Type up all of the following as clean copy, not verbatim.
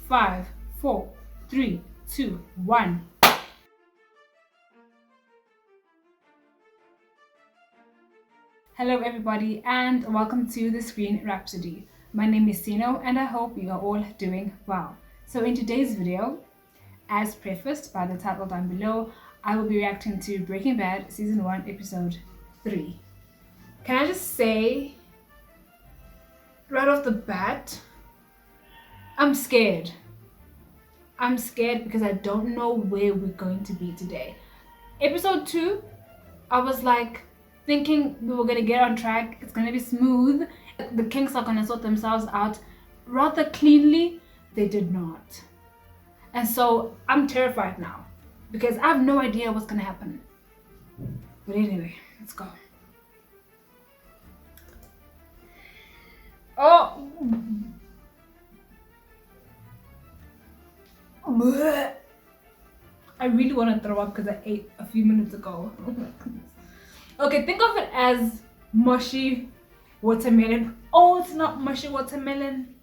5, 4, 3, 2, 1. Hello everybody and welcome to the Screen Rhapsody. My name is Sino and I hope you are all doing well. So in today's video, as prefaced by the title down below, I will be reacting to Breaking Bad Season 1 Episode 3. Can I just say, right off the bat, I'm scared. I'm scared because I don't know where we're going to be today. Episode 2, I was like thinking we were gonna get on track, it's gonna be smooth, the kinks are gonna sort themselves out rather cleanly. They did not. And so I'm terrified now because I have no idea what's gonna happen. But anyway, let's go. Oh! Blech. I really want to throw up because I ate a few minutes ago. Oh my goodness. Okay, think of it as mushy watermelon. Oh, it's not mushy watermelon.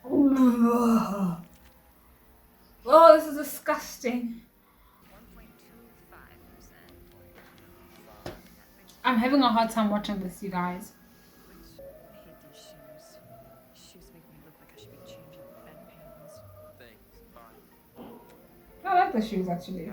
Oh, this is disgusting. I'm having a hard time watching this, you guys. I like the shoes actually.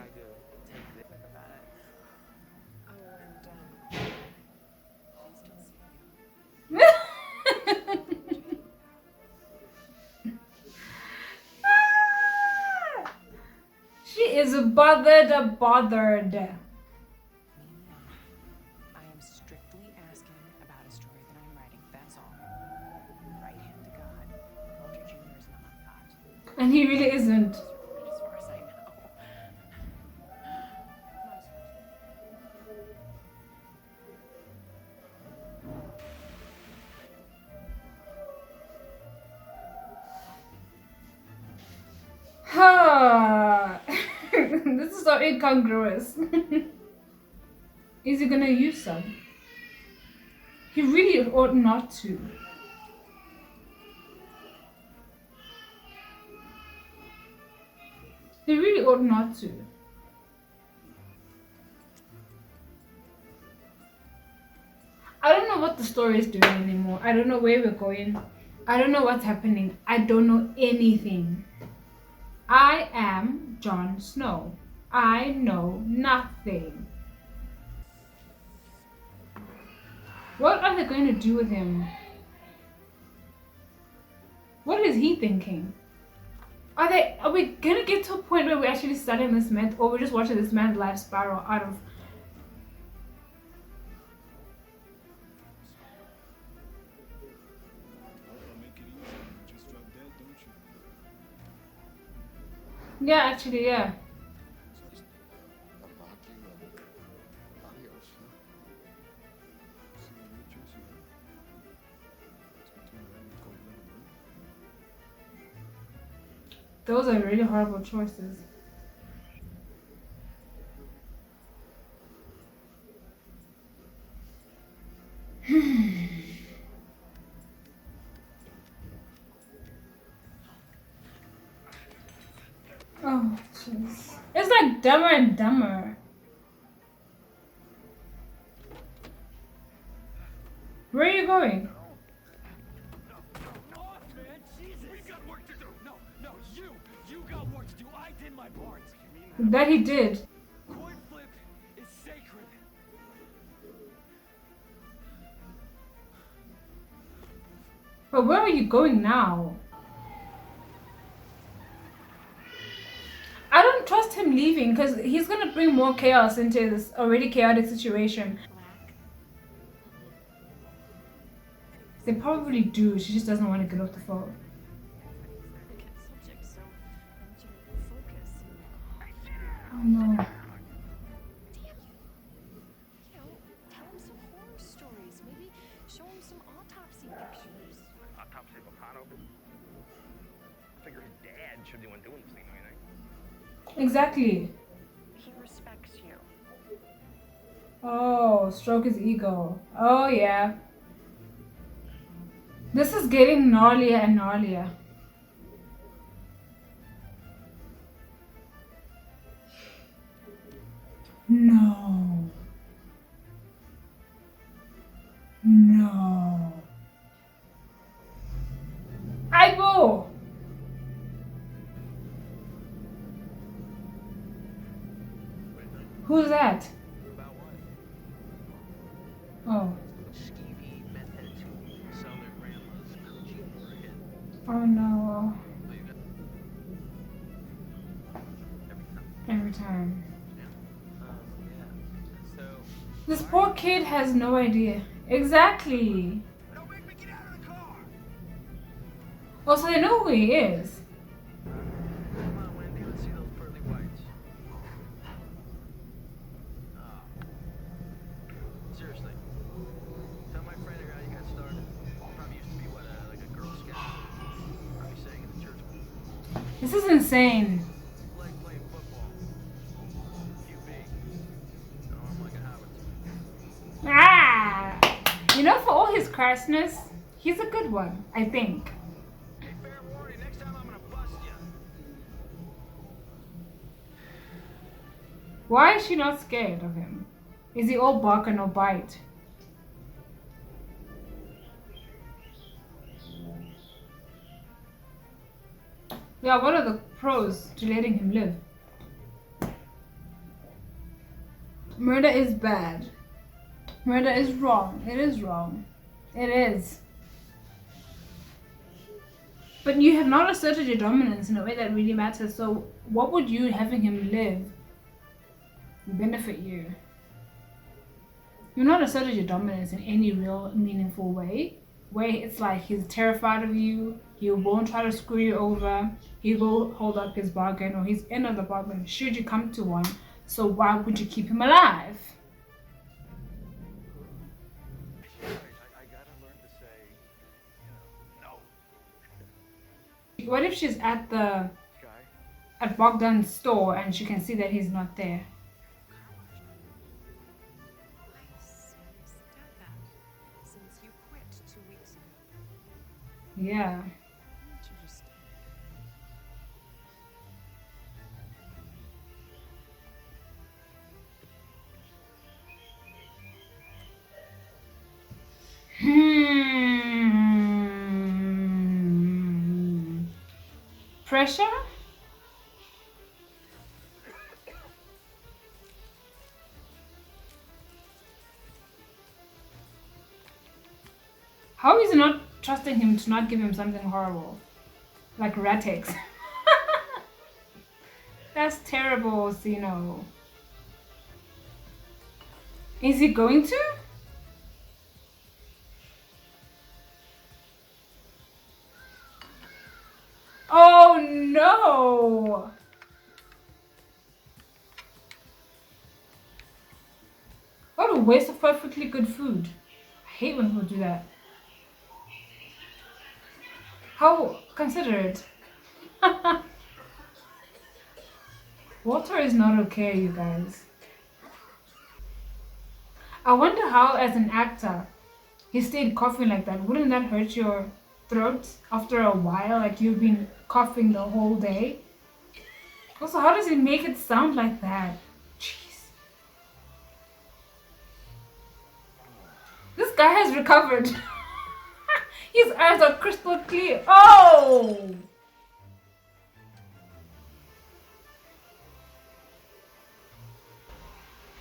She is bothered. I am strictly asking about a story that I'm writing, that's all. Right hand to God. Walter Jr. is not God. And he really isn't. As far as I know. This is so incongruous. Is he gonna use some? He really ought not to. He really ought not to. I don't know what the story is doing anymore. I don't know where we're going. I don't know what's happening. I don't know anything. I am Jon Snow. I know nothing. What are they going to do with him? What is he thinking? Are we gonna get to a point where we're actually studying this myth, or we're just watching this man's life spiral out of... Yeah, actually, yeah. Those are really horrible choices. Oh, jeez. It's like Dumber and Dumber. Where are you going? That he did. Coin flip is sacred. But where are you going now? I don't trust him leaving because he's gonna bring more chaos into this already chaotic situation. They probably do. She just doesn't want to get off the phone. Oh no. Tell him some horror stories. Maybe show him some autopsy pictures. Autopsy of a Apollo? I figure his dad should be the one doing this thing, don't you think? Exactly. He respects you. Oh, stroke his ego. Oh yeah. This is getting gnarlier and gnarlier. No. No. Aibo! Who's that? About what? Oh. Skeevy meth heads who sell their grandma's coochie for a hit. Oh no. So you got every time. Every time. Yeah. So This poor kid has no idea. Exactly. Don't make me get out of the car! Also, they know who he is. come on, Wendy, let's see those pearly whites. Oh. Seriously. Tell my friend how you got started. Probably used to be what, like a Girl Scout. Probably sang in the church. This is insane. Like playing football. QB. No, I'm like a howitzer. Ah! You know, for all his crassness, he's a good one, I think. Hey, fair warning, next time I'm gonna bust you. Why is she not scared of him? Is he all bark and no bite? Yeah, what are the pros to letting him live? Murder is bad. Murder is wrong. It is wrong. It is. But you have not asserted your dominance in a way that really matters. So what would you having him live benefit you? You've not asserted your dominance in any real meaningful way. Where it's like he's terrified of you, he won't try to screw you over, he will hold up his bargain or his end of the bargain should you come to one. So why would you keep him alive? I gotta learn to say, no. What if she's at Guy, Bogdan's store and she can see that he's not there? I seriously doubt that. Since you quit 2 weeks ago. Yeah. Why don't you just stay? Pressure? How is he not trusting him to not give him something horrible? Like rat eggs. That's terrible, Sino. Is he going to? Oh no! What a waste of perfectly good food. I hate when people do that. How considerate. Water is not okay, you guys. I wonder how, as an actor, he stayed coughing like that. Wouldn't that hurt your throat after a while? Like you've been coughing the whole day? Also, how does he make it sound like that? Jeez. This guy has recovered. His eyes are crystal clear. Oh!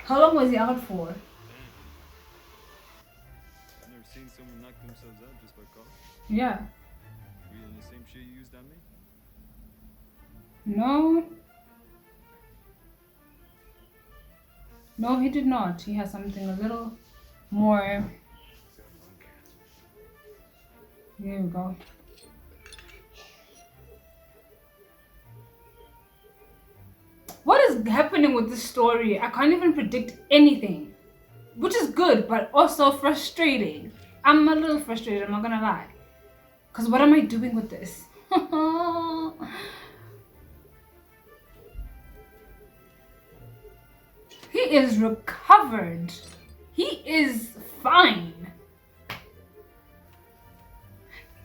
How long was he out for? I've never seen someone knock themselves out just by cough. Yeah. Were you in the same shit you used on me? No. No, he did not. He has something a little more. There we go. What is happening with this story? I can't even predict anything. Which is good, but also frustrating. I'm a little frustrated, I'm not gonna lie. Because what am I doing with this? He is recovered. He is fine.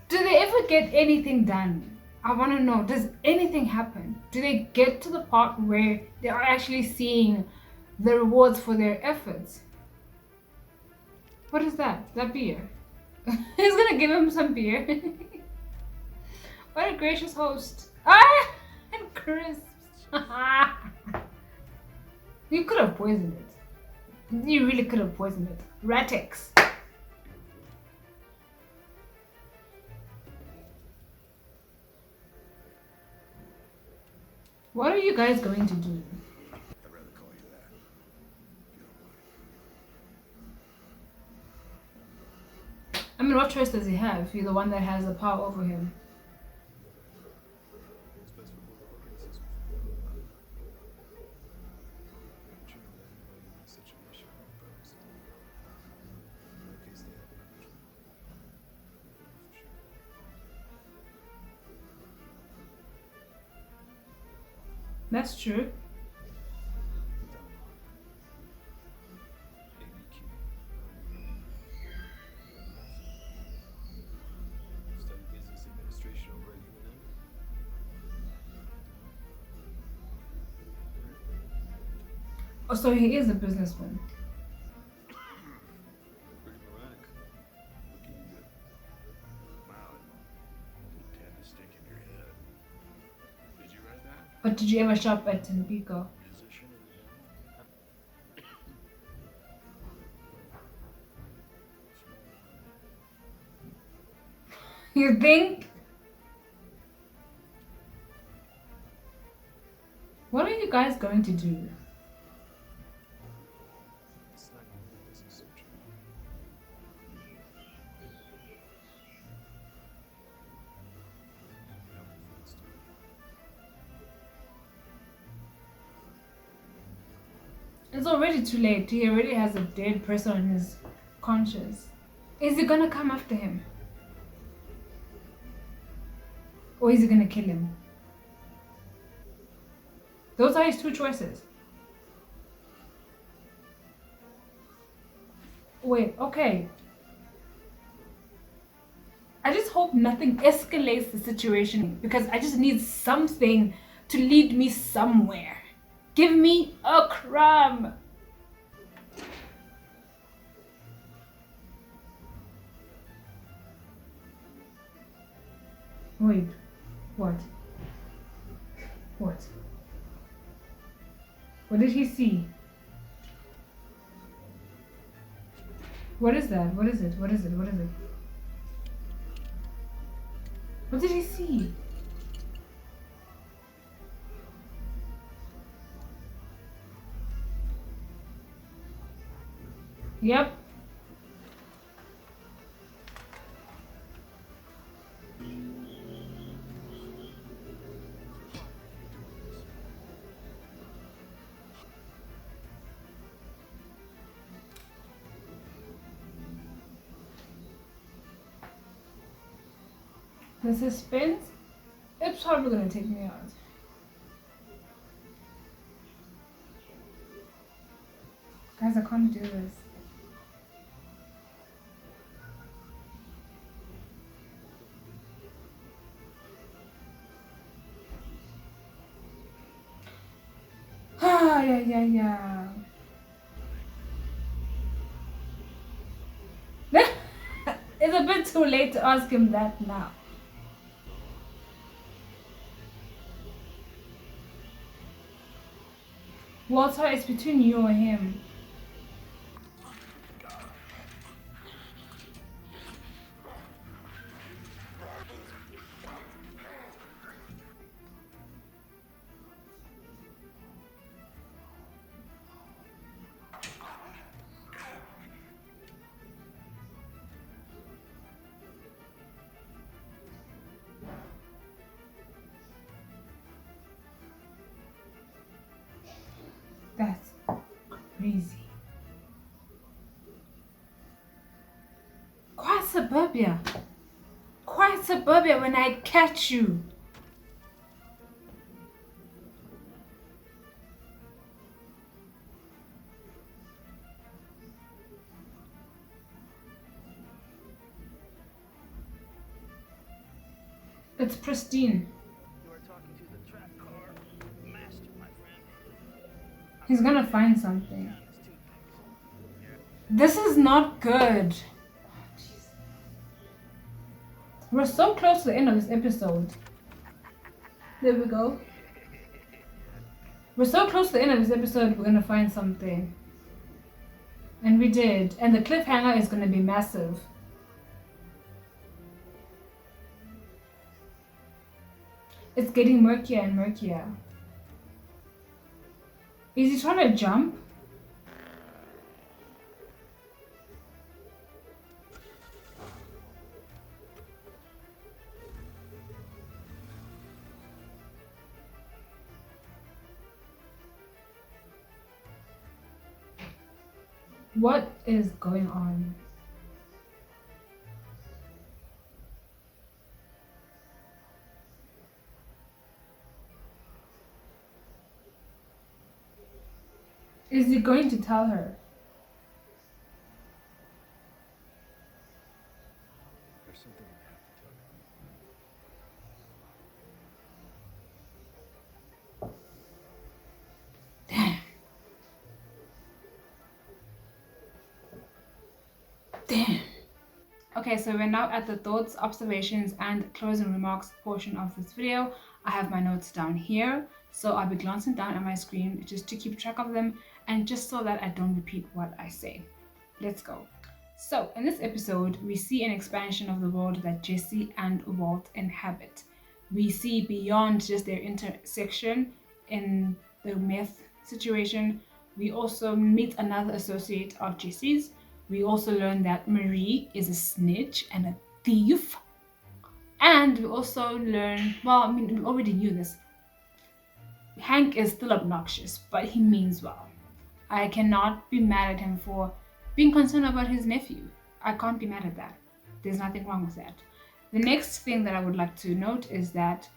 Do they ever get anything done? I want to know, does anything happen? Do they get to the part where they are actually seeing the rewards for their efforts. What is that? That beer. He's gonna give him some beer. What a gracious host. Ah! And crisps. You could have poisoned it. You really could have poisoned it. Ratex. What are you guys going to do? I'd rather call you that. If you don't mind. I mean, what choice does he have? You're the one that has the power over him. It's best for both parties. But you know that anybody in my situation prefers. In my case, they happen eventually. For sure. That's true. ABQ. Studied business administration over at UNM. Oh, so he is a businessman. Pretty moronic. Looking good. Wow. Didn't have to stick in your head. Did you write that? But did you ever shop at Tampico? Musician of the year? You think? What are you guys going to do? It's not even a business search. Help me for the story. It's already too late. He already has a dead person on his conscience. Is he gonna come after him? Or is he gonna kill him? Those are his two choices. Wait, okay. I just hope nothing escalates the situation because I just need something to lead me somewhere. Give me a crumb. Wait, what? What? What did he see? What is that? What is it? What is it? What is it? What did he see? Yep. The suspense, it's probably gonna take me out. Guys, I can't do this. Ah, yeah. It's a bit too late to ask him that now. Walter, it's between you and him. That's crazy. Quite suburbia. Quite suburbia when I catch you. It's pristine. You are talking to the trap car master, my friend. He's gonna find something. This is not good. We're so close to the end of this episode. There we go. We're so close to the end of this episode, we're gonna find something. And we did. And the cliffhanger is gonna be massive. It's getting murkier and murkier. Is he trying to jump? What is going on? Is he going to tell her? There's something I have to tell you. Damn. Okay, so we're now at the thoughts, observations, and closing remarks portion of this video. I have my notes down here, so I'll be glancing down at my screen just to keep track of them and just so that I don't repeat what I say. Let's go. So, in this episode, we see an expansion of the world that Jesse and Walt inhabit. We see beyond just their intersection in the meth situation. We also meet another associate of Jesse's. We also learn that Marie is a snitch and a thief. And we also learn, well, I mean, we already knew this. Hank is still obnoxious, but he means well. I cannot be mad at him for being concerned about his nephew. I can't be mad at that. There's nothing wrong with that. The next thing that I would like to note is that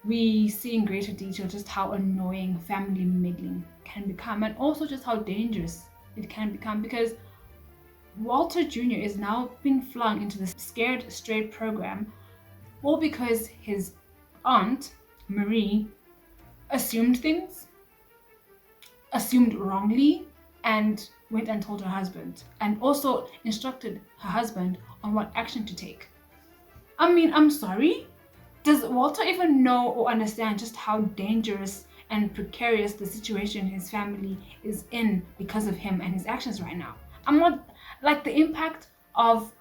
we see in greater detail just how annoying family meddling can become, and also just how dangerous it can become, because Walter Jr. is now being flung into the Scared Straight program, all because his aunt, Marie, assumed things, assumed wrongly, and went and told her husband, and also instructed her husband on what action to take. I mean, I'm sorry? Does Walter even know or understand just how dangerous and precarious the situation his family is in because of him and his actions right now? I'm not, like, the impact of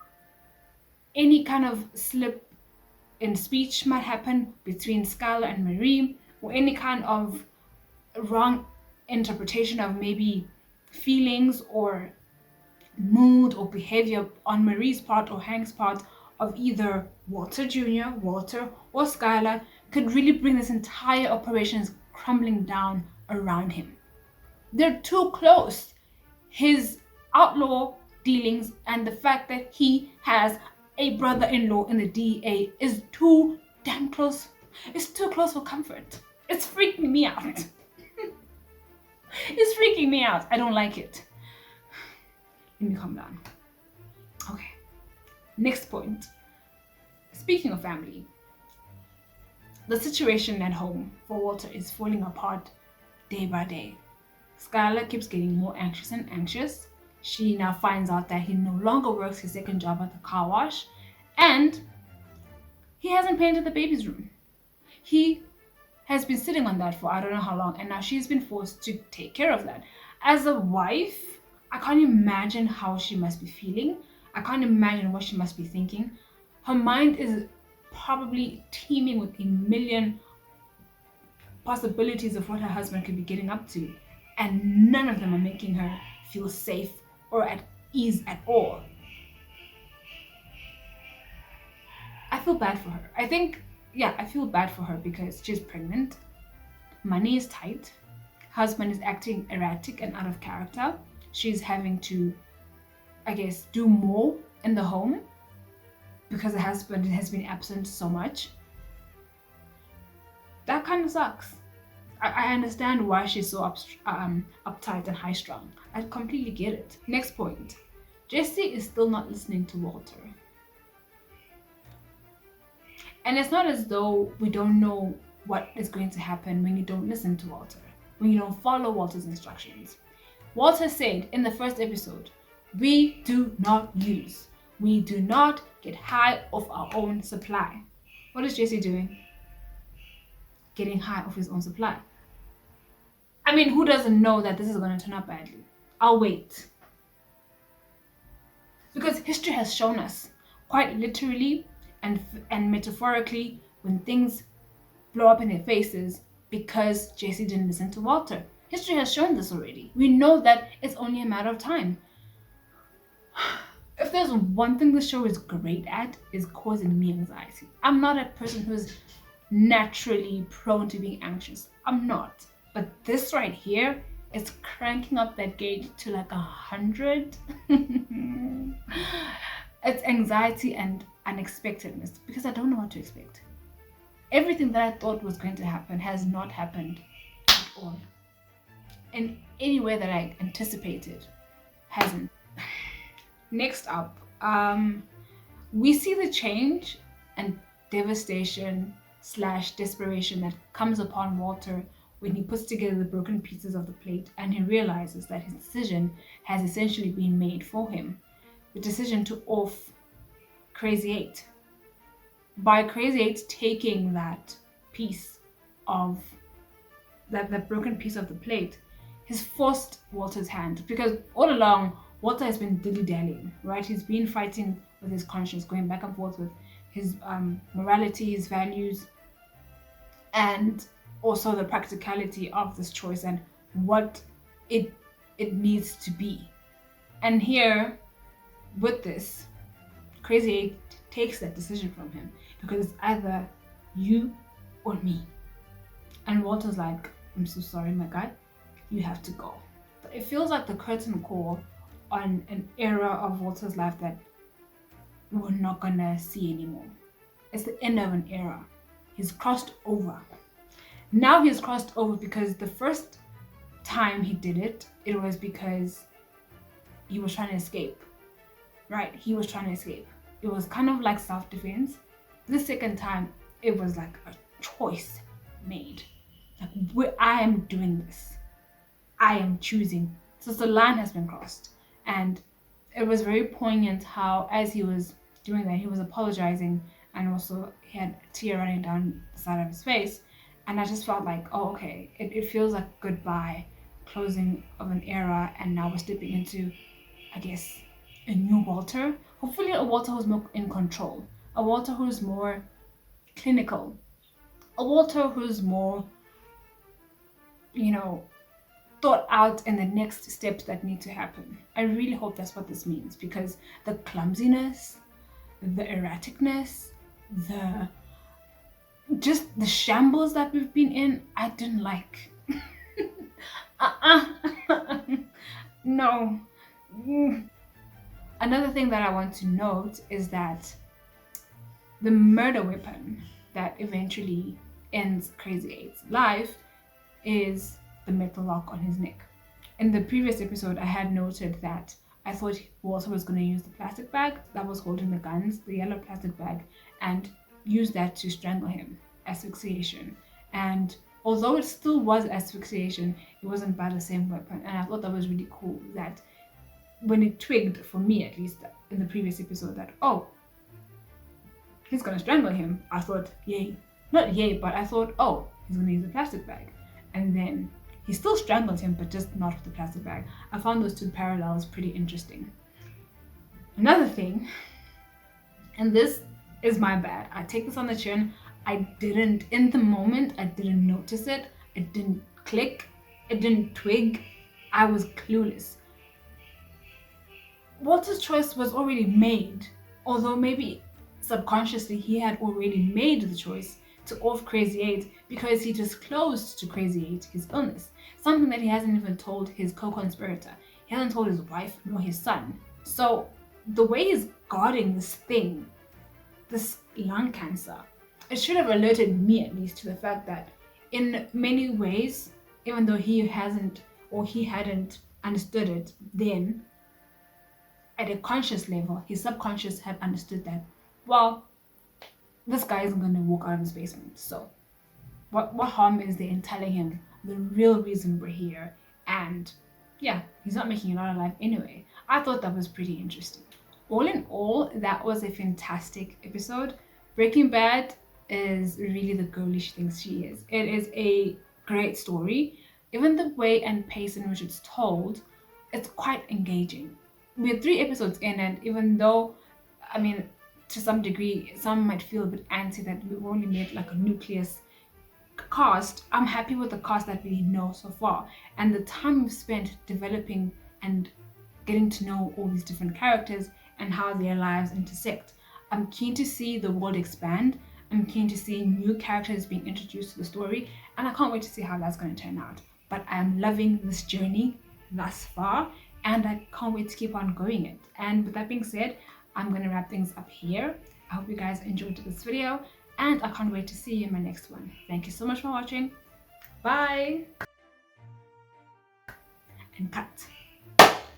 any kind of slip in speech might happen between Skylar and Marie, or any kind of wrong interpretation of maybe feelings or mood or behavior on Marie's part or Hank's part of either Walter Jr., Walter, or Skylar could really bring this entire operation crumbling down around him. They're too close. His outlaw dealings and the fact that he has a brother-in-law in the DEA is too damn close. It's too close for comfort. It's freaking me out. It's freaking me out. I don't like it. Let me calm down. Okay. Next point. Speaking of family, the situation at home for Walter is falling apart day by day. Skylar keeps getting more anxious and anxious. She now finds out that he no longer works his second job at the car wash, and he hasn't painted the baby's room. He has been sitting on that for I don't know how long, and now she's been forced to take care of that. As a wife, I can't imagine how she must be feeling. I can't imagine what she must be thinking. Her mind is probably teeming with a million possibilities of what her husband could be getting up to, and none of them are making her feel safe or at ease at all. I feel bad for her. I feel bad for her because she's pregnant. Money is tight. Husband is acting erratic and out of character. She's having to, I guess, do more in the home because the husband has been absent so much. That kind of sucks. I understand why she's so uptight and high-strung. I completely get it. Next point. Jesse is still not listening to Walter. And it's not as though we don't know what is going to happen when you don't listen to Walter. when you don't follow Walter's instructions. Walter said in the first episode, we do not use. We do not get high off our own supply. What is Jesse doing? Getting high off his own supply. I mean, who doesn't know that this is going to turn out badly? I'll wait. Because history has shown us, quite literally and metaphorically, when things blow up in their faces because Jesse didn't listen to Walter. History has shown this already. We know that it's only a matter of time. If there's one thing this show is great at, is causing me anxiety. I'm not a person who's naturally prone to being anxious. I'm not. But this right here is cranking up that gauge to like 100. It's anxiety and unexpectedness because I don't know what to expect. Everything that I thought was going to happen has not happened at all. In any way that I anticipated, hasn't. Next up, we see the change and devastation / desperation that comes upon Walter when he puts together the broken pieces of the plate and he realizes that his decision has essentially been made for him. The decision to off Crazy 8. By Crazy 8 taking that piece of that broken piece of the plate, he's forced Walter's hand, because all along Walter has been dilly-dallying, right? He's been fighting with his conscience, going back and forth with his morality, his values, and also the practicality of this choice and what it needs to be. And here, with this, Crazy 8 takes that decision from him because it's either you or me. And Walter's like, I'm so sorry, my guy, you have to go. But it feels like the curtain call on an era of Walter's life that we're not gonna see anymore. It's the end of an era. He's crossed over. Now he's crossed over because the first time he did it, it was because he was trying to escape. Right? He was trying to escape. It was kind of like self-defense. The second time, it was like a choice made. Like, I am doing this. I am choosing. So the line has been crossed. And it was very poignant how, as he was doing that, he was apologizing and also he had a tear running down the side of his face. And I just felt like, oh, okay, it feels like goodbye, closing of an era, and now we're stepping into, I guess, a new Walter. Hopefully a Walter who's more in control, a Walter who's more clinical, a Walter who's more, thought out in the next steps that need to happen. I really hope that's what this means, because the clumsiness, the erraticness, the shambles that we've been in, I didn't like. No. Another thing that I want to note is that the murder weapon that eventually ends Crazy 8's life is the metal lock on his neck. In the previous episode, I had noted that I thought Walter was going to use the plastic bag that was holding the guns, the yellow plastic bag, and use that to strangle him, asphyxiation. And although it still was asphyxiation, it wasn't by the same weapon. And I thought that was really cool that when it twigged, for me at least, in the previous episode, that, oh, he's going to strangle him, I thought, yay. Not yay, but I thought, oh, he's going to use the plastic bag. And then he still strangled him, but just not with the plastic bag. I found those two parallels pretty interesting. Another thing, and this is my bad, I take this on the chin, in the moment, I didn't notice it, it didn't click, it didn't twig, I was clueless. Walter's choice was already made, although maybe subconsciously he had already made the choice to off Crazy 8 because he disclosed to Crazy 8 his illness, something that he hasn't even told his co-conspirator. He hasn't told his wife nor his son. So the way he's guarding this thing, this lung cancer, it should have alerted me at least to the fact that in many ways, even though he hadn't understood it then, at a conscious level, his subconscious had understood that, well, this guy isn't going to walk out of his basement. So what harm is there in telling him the real reason we're here. And yeah, he's not making it out alive anyway. I thought that was pretty interesting. All in all, that was a fantastic episode. Breaking Bad is really the girlish thing she is. It is a great story. Even the way and pace in which it's told, it's quite engaging. We're 3 episodes in, and even though, I mean, to some degree, some might feel a bit antsy that we've only made like a nucleus cast, I'm happy with the cast that we know so far and the time we've spent developing and getting to know all these different characters and how their lives intersect. I'm keen to see the world expand. I'm keen to see new characters being introduced to the story, and I can't wait to see how that's going to turn out. But I'm loving this journey thus far, and I can't wait to keep on going it. And with that being said, I'm going to wrap things up here. I hope you guys enjoyed this video, and I can't wait to see you in my next one. Thank you so much for watching. Bye! And cut.